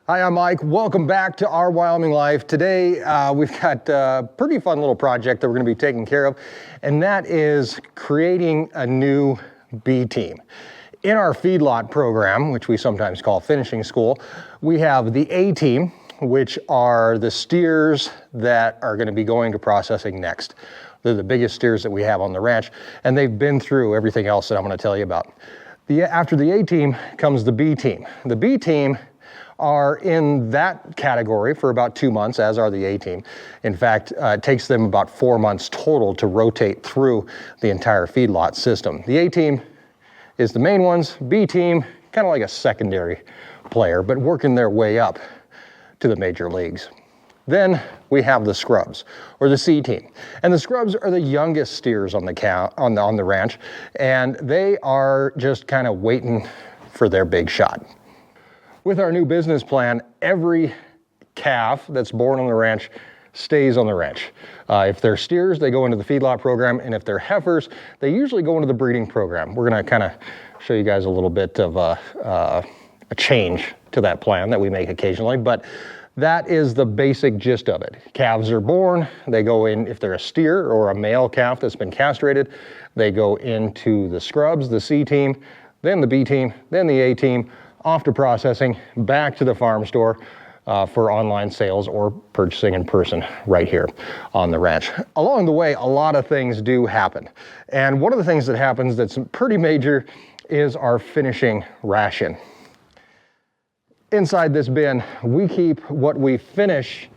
Hi, I'm Mike. Welcome back to Our Wyoming Life. Today, we've got a pretty fun little project that we're going to be taking care of, and that is creating a new B team. In our feedlot program, which we sometimes call finishing school, we have the A team, which are the steers that are going to be going to processing next. They're the biggest steers that we have on the ranch, and they've been through everything else that I'm going to tell you about. After the A team comes the B team. The B team are in that category for about 2 months, as are the A team. In fact, it takes them about 4 months total to rotate through the entire feedlot system. The A team is the main ones, B team, kind of like a secondary player, but working their way up to the major leagues. Then we have the scrubs, or the C team. And the scrubs are the youngest steers on the ranch, and they are just kind of waiting for their big shot. With our new business plan, every calf that's born on the ranch stays on the ranch. If they're steers, they go into the feedlot program, and if they're heifers, they usually go into the breeding program. We're gonna kind of show you guys a little bit of a change to that plan that we make occasionally, but that is the basic gist of it. Calves are born, they go in, if they're a steer or a male calf that's been castrated, they go into the scrubs, the C team, then the B team, then the A team, off to processing, back to the farm store for online sales or purchasing in person right here on the ranch. Along the way, a lot of things do happen. And one of the things that happens that's pretty major is our finishing ration. Inside this bin, we keep what we finish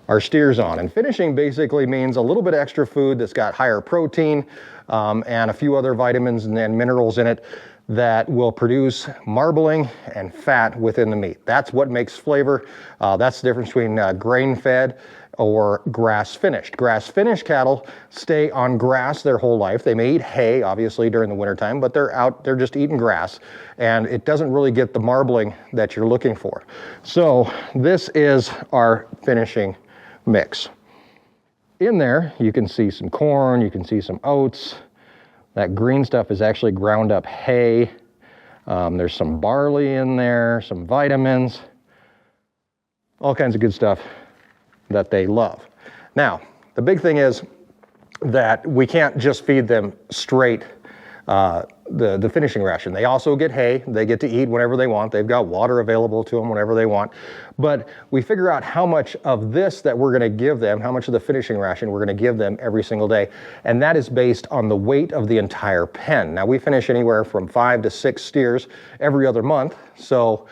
our steers on. And finishing basically means a little bit extra food that's got higher protein and a few other vitamins and minerals in it that will produce marbling and fat within the meat. That's what makes flavor. That's the difference between grain-fed or grass-finished. Grass-finished cattle stay on grass their whole life. They may eat hay, obviously, during the wintertime, but they're just eating grass, and it doesn't really get the marbling that you're looking for. So this is our finishing mix. In there, you can see some corn, you can see some oats. That green stuff is actually ground up hay. There's some barley in there, some vitamins, all kinds of good stuff that they love. Now, the big thing is that we can't just feed them straight the finishing ration. They also get hay. They get to eat whenever they want. They've got water available to them whenever they want. But we figure out how much of this that we're going to give them, how much of the finishing ration we're going to give them every single day. And that is based on the weight of the entire pen. Now, we finish anywhere from 5 to 6 steers every other month. So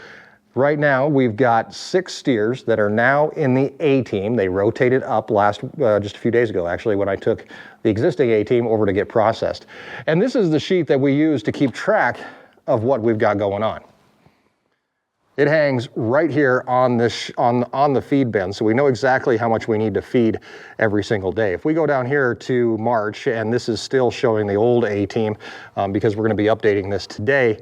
right now, we've got 6 steers that are now in the A team. They rotated up just a few days ago, actually, when I took the existing A team over to get processed. And this is the sheet that we use to keep track of what we've got going on. It hangs right here on the feed bin, so we know exactly how much we need to feed every single day. If we go down here to March, and this is still showing the old A team, because we're going to be updating this today,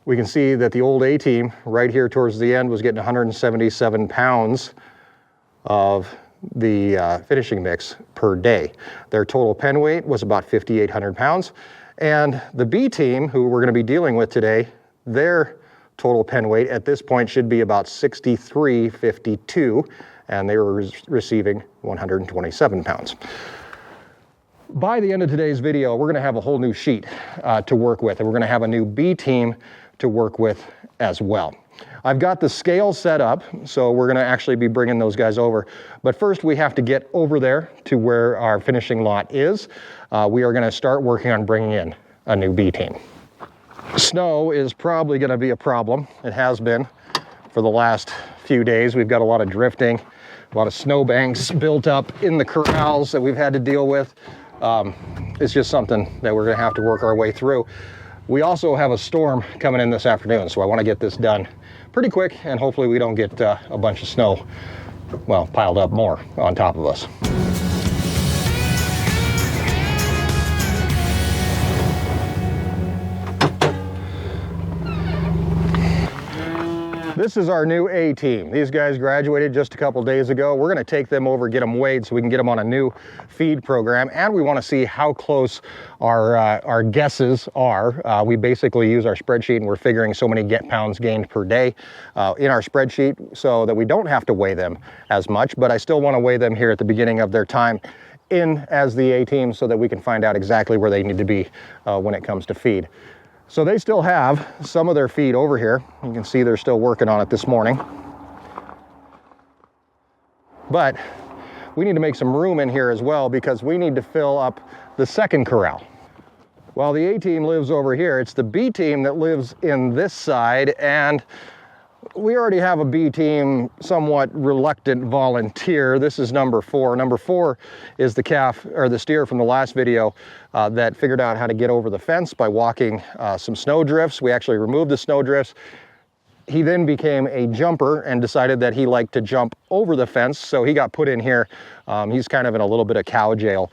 we can see that the old A team right here towards the end was getting 177 pounds of the finishing mix per day. Their total pen weight was about 5,800 pounds. And the B team, who we're going to be dealing with today, their total pen weight at this point should be about 63.52, and they were receiving 127 pounds. By the end of today's video, we're going to have a whole new sheet to work with, and we're going to have a new B team to work with as well. I've got the scale set up, so we're going to actually be bringing those guys over. But first, we have to get over there to where our finishing lot is. We are going to start working on bringing in a new B team. Snow is probably going to be a problem. It has been for the last few days. We've got a lot of drifting, a lot of snow banks built up in the corrals that we've had to deal with. It's just something that we're going to have to work our way through. We also have a storm coming in this afternoon, so I want to get this done pretty quick, and hopefully we don't get a bunch of snow, well, piled up more on top of us. This is our new A team. These guys graduated just a couple days ago. We're gonna take them over, get them weighed so we can get them on a new feed program. And we wanna see how close our guesses are. We basically use our spreadsheet and we're figuring so many pounds gained per day in our spreadsheet so that we don't have to weigh them as much, but I still wanna weigh them here at the beginning of their time in as the A team so that we can find out exactly where they need to be when it comes to feed. So they still have some of their feed over here. You can see they're still working on it this morning. But we need to make some room in here as well because we need to fill up the second corral. While the A team lives over here, it's the B team that lives in this side, and we already have a B team somewhat reluctant volunteer. This is number 4. Number 4 is the calf or the steer from the last video that figured out how to get over the fence by walking some snow drifts. We actually removed the snow drifts. He then became a jumper and decided that he liked to jump over the fence, so he got put in here. He's kind of in a little bit of cow jail.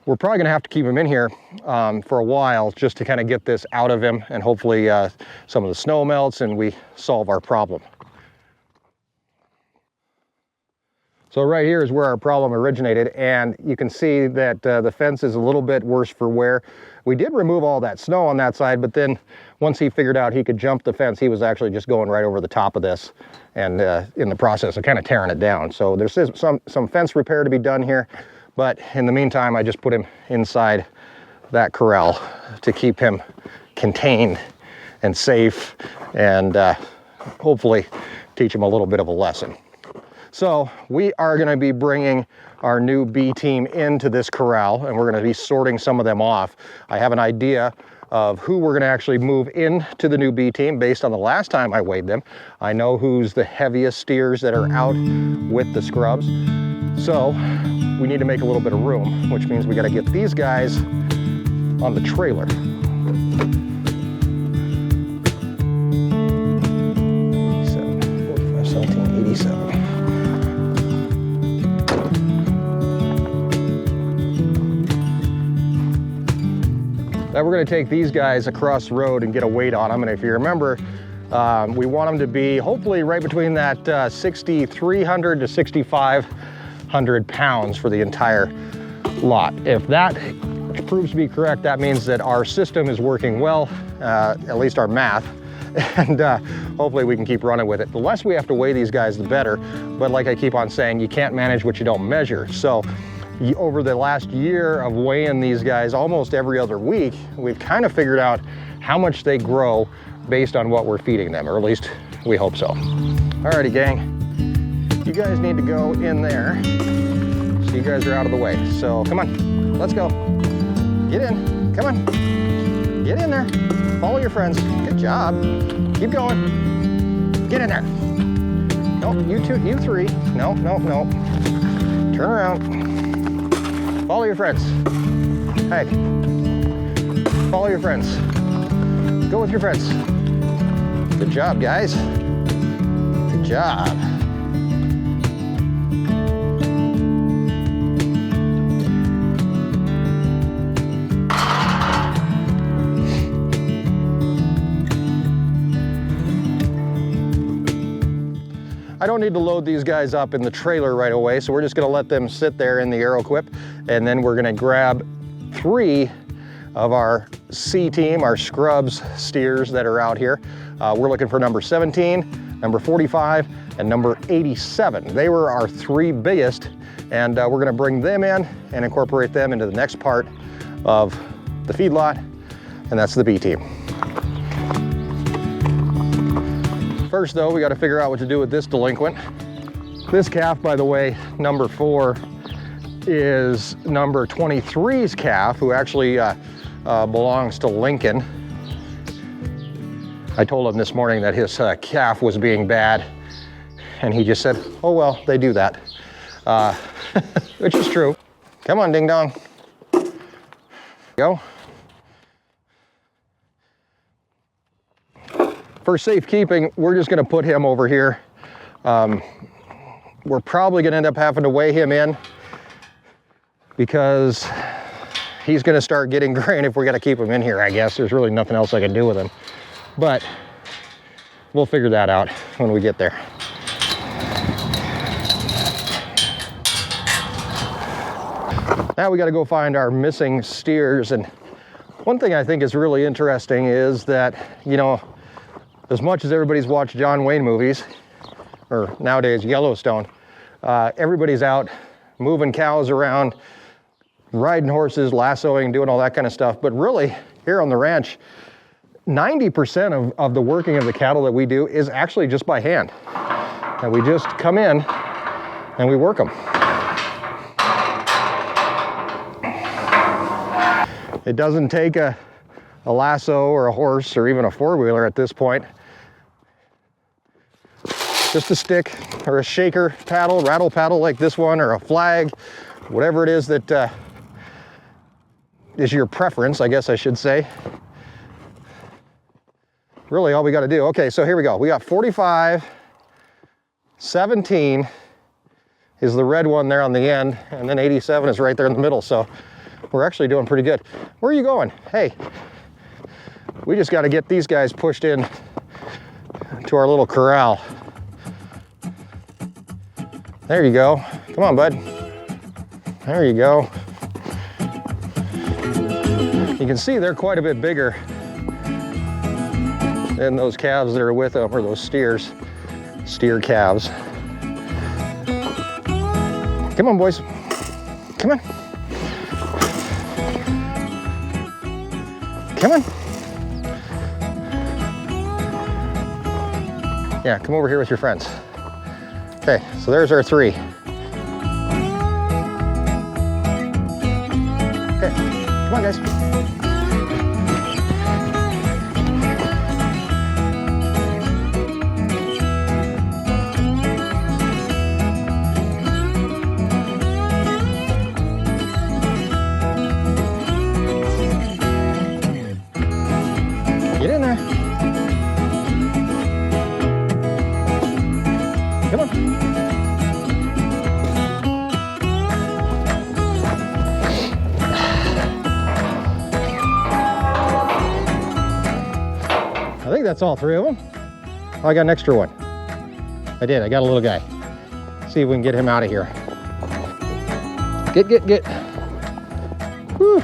We're probably gonna have to keep him in here for a while just to kind of get this out of him, and hopefully some of the snow melts and we solve our problem. So right here is where our problem originated, and you can see that the fence is a little bit worse for wear. We did remove all that snow on that side, but then once he figured out he could jump the fence, he was actually just going right over the top of this, and in the process of kind of tearing it down. So there's some fence repair to be done here. But in the meantime, I just put him inside that corral to keep him contained and safe and hopefully teach him a little bit of a lesson. So we are gonna be bringing our new B team into this corral, and we're gonna be sorting some of them off. I have an idea of who we're gonna actually move into the new B team based on the last time I weighed them. I know who's the heaviest steers that are out with the scrubs. So we need to make a little bit of room, which means we got to get these guys on the trailer. 87, 45, 17, 87. Now we're going to take these guys across the road and get a weight on them. And if you remember, we want them to be hopefully right between that 6,300 to 6,500 pounds for the entire lot. If that proves to be correct, that means that our system is working well, at least our math, and hopefully we can keep running with it. The less we have to weigh these guys, the better. But like I keep on saying, you can't manage what you don't measure. So over the last year of weighing these guys almost every other week, we've kind of figured out how much they grow based on what we're feeding them, or at least we hope so. Alrighty, gang. You guys need to go in there so you guys are out of the way. So come on, let's go. Get in, come on. Get in there, follow your friends. Good job, keep going. Get in there. Nope, you two, you three. No, no, no. Turn around. Follow your friends. Hey, follow your friends. Go with your friends. Good job, guys. Good job. I don't need to load these guys up in the trailer right away, so we're just gonna let them sit there in the Aeroquip, and then we're gonna grab 3 of our C team, our scrubs steers that are out here. We're looking for number 17, number 45, and number 87. They were our 3 biggest, and we're gonna bring them in and incorporate them into the next part of the feedlot, and that's the B team. First though, we got to figure out what to do with this delinquent. This calf, by the way, number 4, is number 23's calf, who actually belongs to Lincoln. I told him this morning that his calf was being bad, and he just said, oh well, they do that, which is true. Come on, ding dong. Go. For safekeeping, we're just gonna put him over here. We're probably gonna end up having to weigh him in because he's gonna start getting grain if we gotta keep him in here, I guess. There's really nothing else I can do with him. But we'll figure that out when we get there. Now we got to go find our missing steers. And one thing I think is really interesting is that, you know, as much as everybody's watched John Wayne movies, or nowadays Yellowstone, everybody's out moving cows around, riding horses, lassoing, doing all that kind of stuff. But really, here on the ranch, 90% of the working of the cattle that we do is actually just by hand. And we just come in and we work them. It doesn't take a lasso or a horse or even a four-wheeler at this point. Just a stick or a shaker paddle, rattle paddle like this one, or a flag, whatever it is that is your preference, I guess I should say. Really all we got to do. Okay, so here we go. We got 45, 17 is the red one there on the end, and then 87 is right there in the middle. So we're actually doing pretty good. Where are you going? Hey, we just got to get these guys pushed in to our little corral. There you go. Come on, bud. There you go. You can see they're quite a bit bigger than those calves that are with them, or those steer calves. Come on, boys. Come on. Come on. Yeah, come over here with your friends. Okay, so there's our 3. Okay, come on, guys. Get in there. Come on. I think that's all 3 of them. Oh, I got an extra one. I did. I got a little guy. See if we can get him out of here. Get. Whew.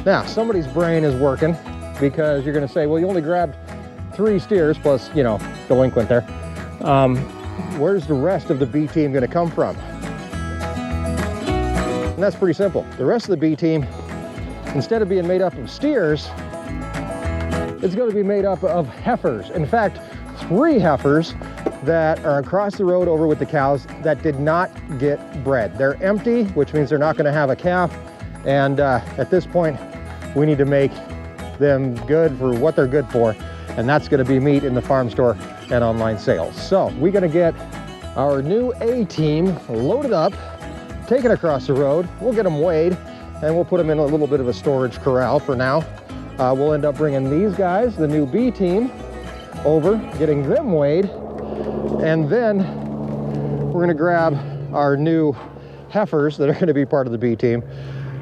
Now, somebody's brain is working, because you're going to say, well, you only grabbed 3 steers plus, you know, delinquent there. Where's the rest of the B team going to come from? And that's pretty simple. The rest of the B team, instead of being made up of steers, it's going to be made up of heifers. In fact, 3 heifers that are across the road over with the cows that did not get bred. They're empty, which means they're not going to have a calf. And at this point, we need to make them good for what they're good for, and that's going to be meat in the farm store and online sales. So we're going to get our new A team loaded up, taken across the road. We'll get them weighed, and we'll put them in a little bit of a storage corral for now. We'll end up bringing these guys, the new B team, over, getting them weighed, and then we're going to grab our new heifers that are going to be part of the B team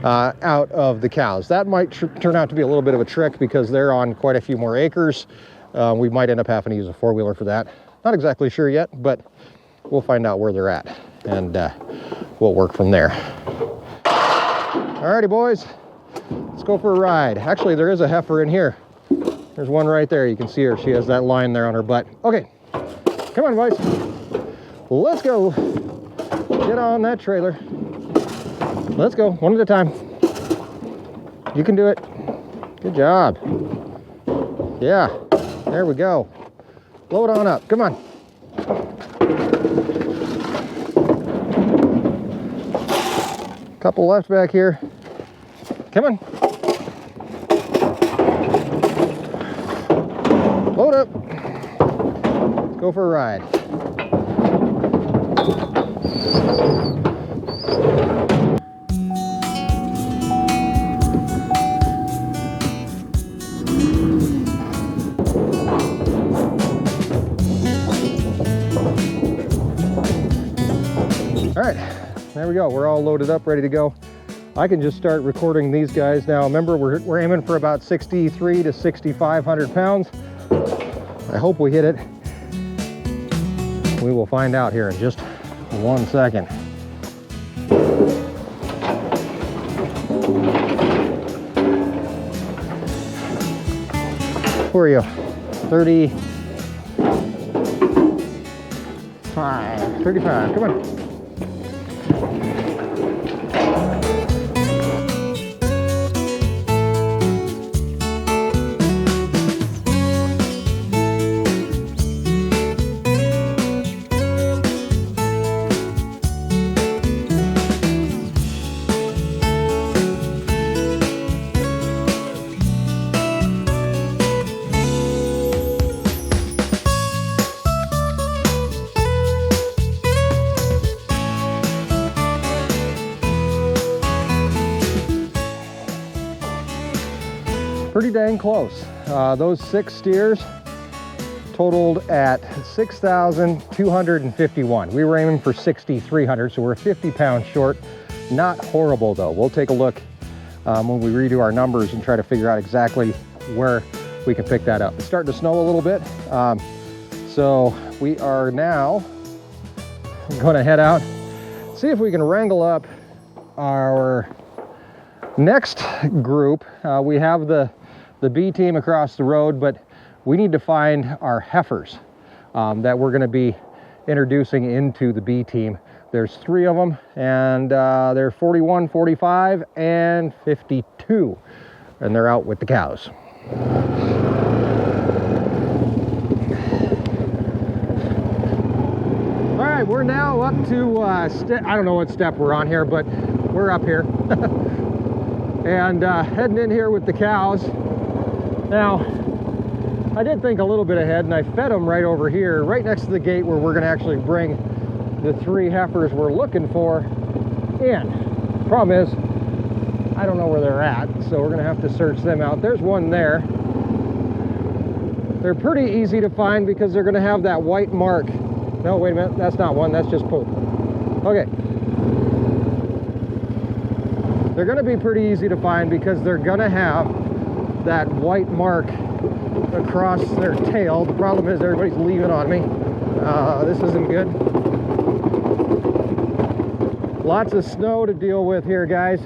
out of the cows. That might turn out to be a little bit of a trick, because they're on quite a few more acres. We might end up having to use a four-wheeler for that. Not exactly sure yet, but we'll find out where they're at, and we'll work from there. Alrighty, boys, let's go for a ride. Actually, there is a heifer in here. There's one right there. You can see her. She has that line there on her butt. Okay, come on, boys. Let's go. Get on that trailer. Let's go, one at a time. You can do it. Good job. Yeah, there we go. Load on up, come on. Couple left back here. Come on. Load up. Let's go for a ride. All right, there we go. We're all loaded up, ready to go. I can just start recording these guys now. Remember, we're aiming for about 63 to 6,500 pounds. I hope we hit it. We will find out here in just 1 second. Where are you? 35, come on. Pretty dang close. Those 6 steers totaled at 6,251. We were aiming for 6,300, so we're 50 pounds short. Not horrible though. We'll take a look when we redo our numbers and try to figure out exactly where we can pick that up. It's starting to snow a little bit, so we are now going to head out, see if we can wrangle up our next group. We have the B team across the road, but we need to find our heifers that we're going to be introducing into the B team. There's 3 of them, and they're 41, 45, and 52, and they're out with the cows. All right, we're now up to I don't know what step we're on here, but we're up here. And heading in here with the cows. Now, I did think a little bit ahead, and I fed them right over here, right next to the gate where we're going to actually bring the 3 heifers we're looking for in. Problem is, I don't know where they're at, so we're going to have to search them out. There's one there. They're pretty easy to find because they're going to have that white mark. No, wait a minute, that's not one, that's just poop. Okay. They're going to be pretty easy to find because they're going to have that white mark across their tail. The problem is everybody's leaving on me. This isn't good. Lots of snow to deal with here, guys.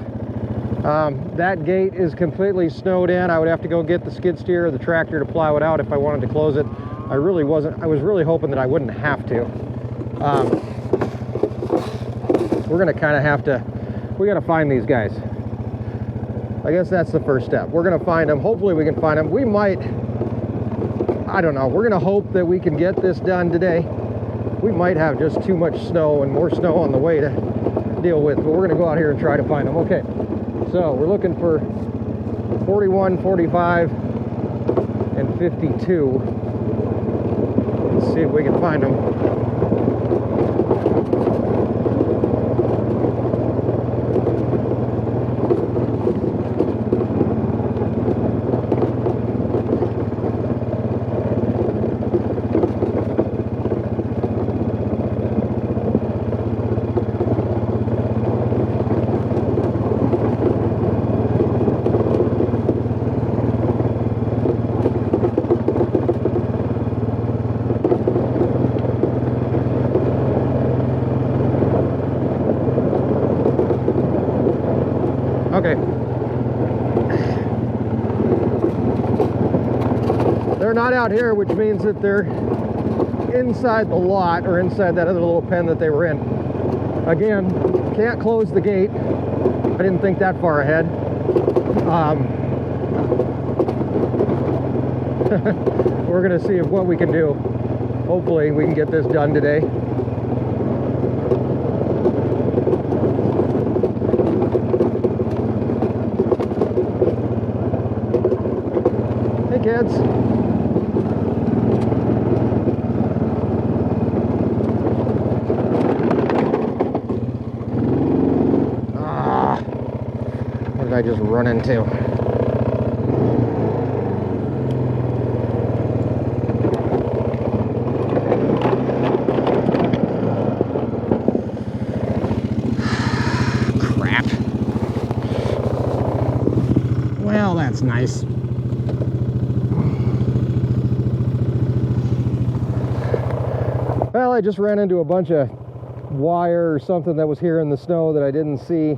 That gate is completely snowed in. I would have to go get the skid steer or the tractor to plow it out if I wanted to close it. I was really hoping that I wouldn't have to. We're gonna kind of have to, we gotta find these guys. I guess that's the first step. We're gonna find them. Hopefully we can find them. We might, I don't know, we're gonna hope that we can get this done today. We might have just too much snow and more snow on the way to deal with, but we're gonna go out here and try to find them. Okay, so we're looking for 41, 45, and 52. Let's see if we can find them. Okay. They're not out here, which means that they're inside the lot or inside that other little pen that they were in. Again, can't close the gate. I didn't think that far ahead. We're gonna see what we can do. Hopefully we can get this done today. Hey kids. What did I just run into? That's nice. Well, I just ran into a bunch of wire or something that was here in the snow that I didn't see.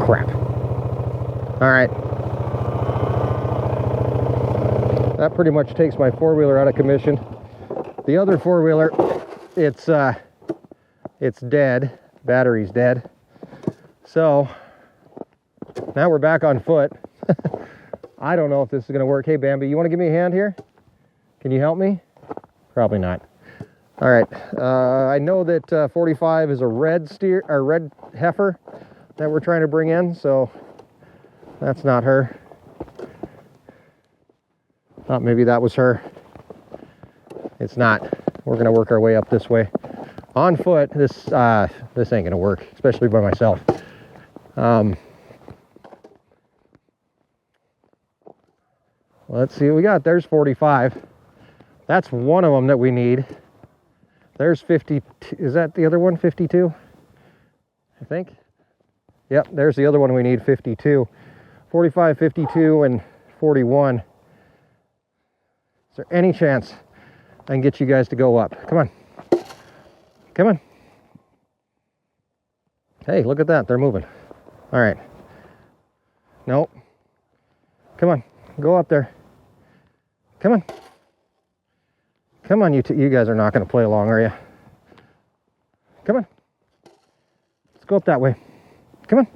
Crap. All right. That pretty much takes my four-wheeler out of commission. The other four-wheeler, it's dead. Battery's dead. So now we're back on foot. I don't know if this is gonna work. Hey Bambi, you wanna give me a hand here? Can you help me? Probably not. All right, I know that 45 is a red heifer that we're trying to bring in, so that's not her. Thought maybe that was her. It's not. We're gonna work our way up this way. On foot, this ain't gonna work, especially by myself. Let's see what we got. There's 45. That's one of them that we need. There's 50. Is that the other one? 52? I think. Yep, there's the other one we need, 52. 45, 52, and 41. Is there any chance I can get you guys to go up? Come on. Come on. Hey, look at that. They're moving. All right. Nope. Come on. Go up there. Come on. Come on, you guys are not going to play along, are you? Come on. Let's go up that way. Come on.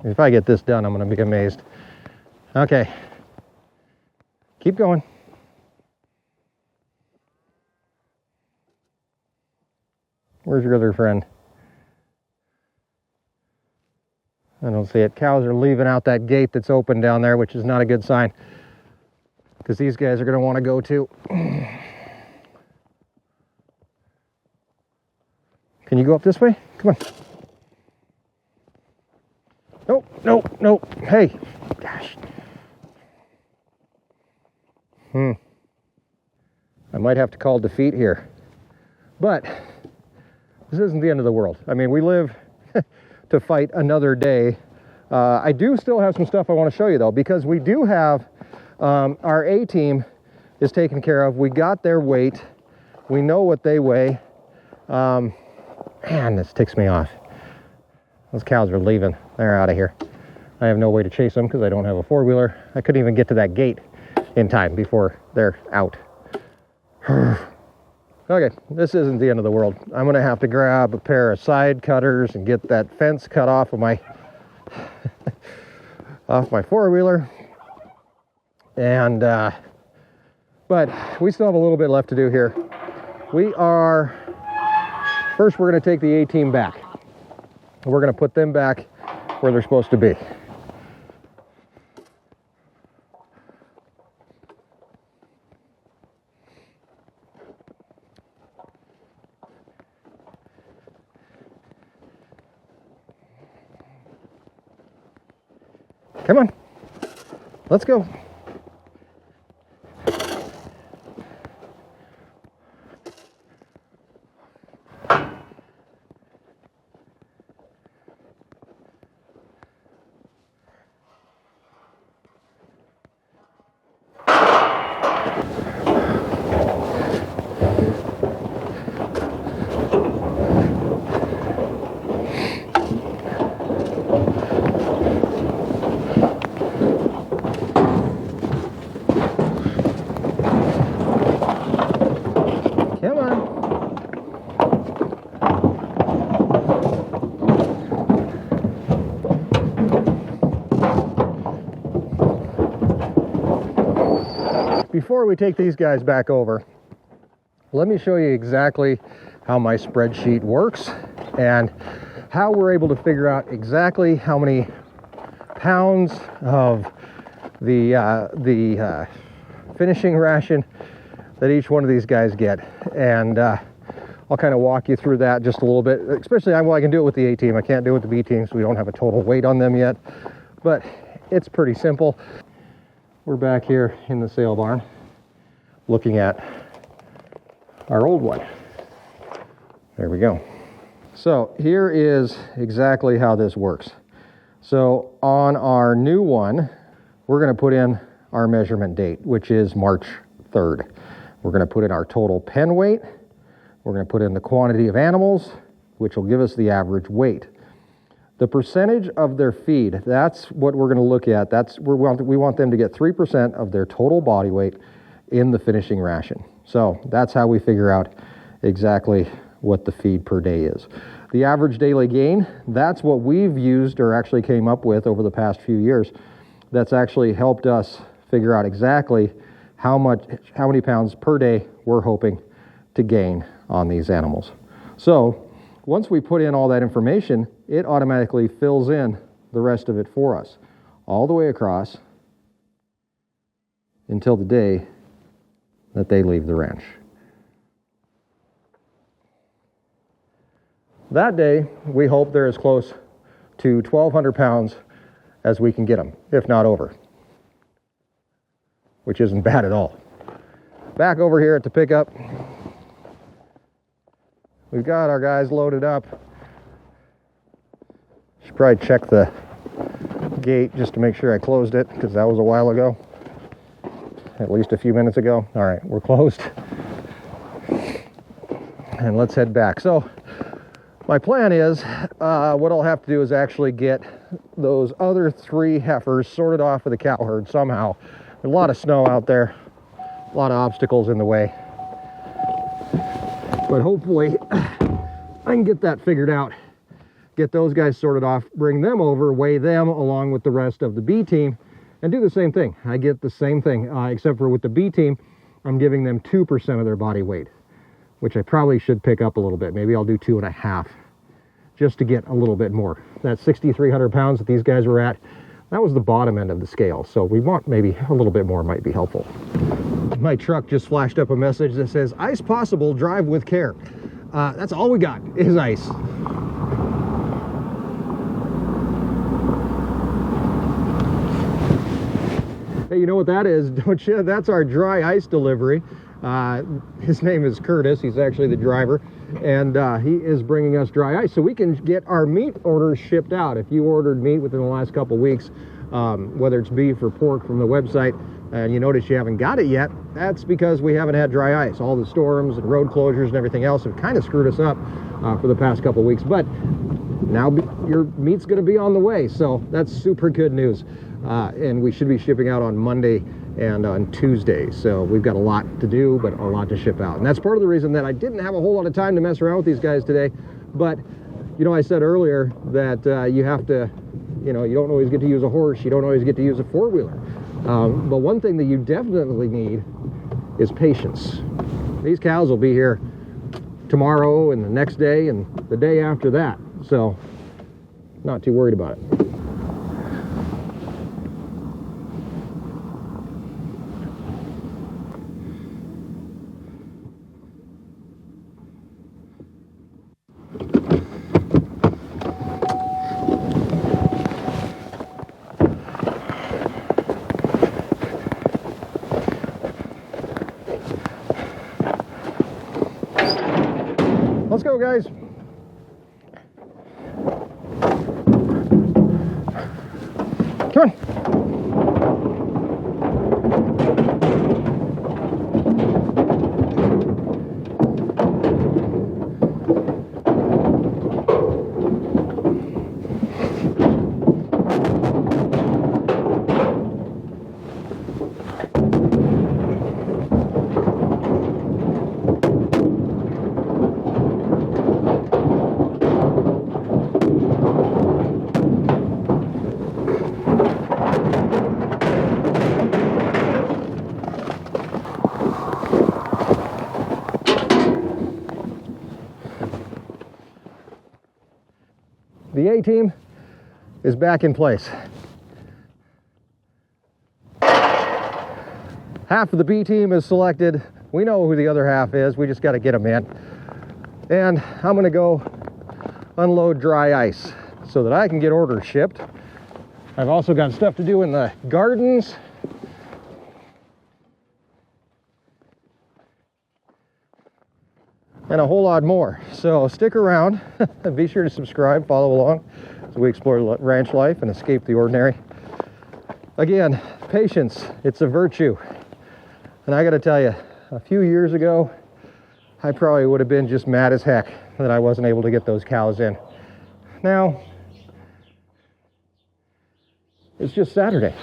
If I get this done, I'm going to be amazed. Okay. Keep going. Where's your other friend? I don't see it. Cows are leaving out that gate that's open down there, which is not a good sign, because these guys are going to want to go too. Can you go up this way? Come on. Nope, nope, nope. Hey. Gosh. I might have to call defeat here. But this isn't the end of the world. I mean, we live to fight another day. I do still have some stuff I want to show you though, because we do have our A-team is taken care of. We got their weight. We know what they weigh. Man, this ticks me off. Those cows are leaving. They're out of here. I have no way to chase them because I don't have a four-wheeler. I couldn't even get to that gate in time before they're out. Okay, this isn't the end of the world. I'm gonna have to grab a pair of side cutters and get that fence cut off of my off my four-wheeler. And but we still have a little bit left to do here. First we're gonna take the A-team back. We're gonna put them back where they're supposed to be. Come on, let's go. Before we take these guys back over, let me show you exactly how my spreadsheet works and how we're able to figure out exactly how many pounds of the finishing ration that each one of these guys get. And I'll kind of walk you through that just a little bit, especially I can do it with the A-team. I can't do it with the B-team, so we don't have a total weight on them yet, but it's pretty simple. We're back here in the sale barn looking at our old one. There we go. So here is exactly how this works. So on our new one, we're going to put in our measurement date, which is March 3rd. We're going to put in our total pen weight. We're going to put in the quantity of animals, which will give us the average weight. The percentage of their feed, that's what we're going to look at. We want them to get 3% of their total body weight in the finishing ration. So that's how we figure out exactly what the feed per day is. The average daily gain, that's what we've used or actually came up with over the past few years. That's actually helped us figure out exactly how many pounds per day we're hoping to gain on these animals. So once we put in all that information, it automatically fills in the rest of it for us, all the way across until the day that they leave the ranch. That day, we hope they're as close to 1,200 pounds as we can get them, if not over, which isn't bad at all. Back over here at the pickup, we've got our guys loaded up. Should probably check the gate just to make sure I closed it, because that was a while ago, at least a few minutes ago. All right, we're closed. And let's head back. So my plan is, what I'll have to do is actually get those other 3 heifers sorted off of the cow herd somehow. There's a lot of snow out there, a lot of obstacles in the way. But hopefully I can get that figured out, get those guys sorted off, bring them over, weigh them along with the rest of the B team, and do the same thing. I get the same thing, except for with the B team, I'm giving them 2% of their body weight, which I probably should pick up a little bit. Maybe I'll do 2.5, just to get a little bit more. That 6,300 pounds that these guys were at, that was the bottom end of the scale. So we want maybe a little bit more, might be helpful. My truck just flashed up a message that says, ice possible, drive with care. That's all we got is ice. Hey, you know what that is, don't you? That's our dry ice delivery. His name is Curtis. He's actually the driver, and he is bringing us dry ice so we can get our meat orders shipped out. If you ordered meat within the last couple weeks, whether it's beef or pork from the website, and you notice you haven't got it yet, that's because we haven't had dry ice. All the storms and road closures and everything else have kind of screwed us up for the past couple weeks, but now your meat's going to be on the way, so that's super good news. And we should be shipping out on Monday and on Tuesday. So we've got a lot to do, but a lot to ship out. And that's part of the reason that I didn't have a whole lot of time to mess around with these guys today. But, you know, I said earlier that you have to, you know, you don't always get to use a horse. You don't always get to use a four-wheeler. But one thing that you definitely need is patience. These cows will be here tomorrow and the next day and the day after that. So, not too worried about it. Let's go, guys. Come on. The A team is back in place. Half of the B team is selected. We know who the other half is. We just got to get them in. And I'm going to go unload dry ice so that I can get orders shipped. I've also got stuff to do in the gardens. and a whole lot more. So stick around. Be sure to subscribe, follow along as we explore ranch life and escape the ordinary. Again, patience, it's a virtue. And I gotta tell you, a few years ago, I probably would have been just mad as heck that I wasn't able to get those cows in. Now, it's just Saturday.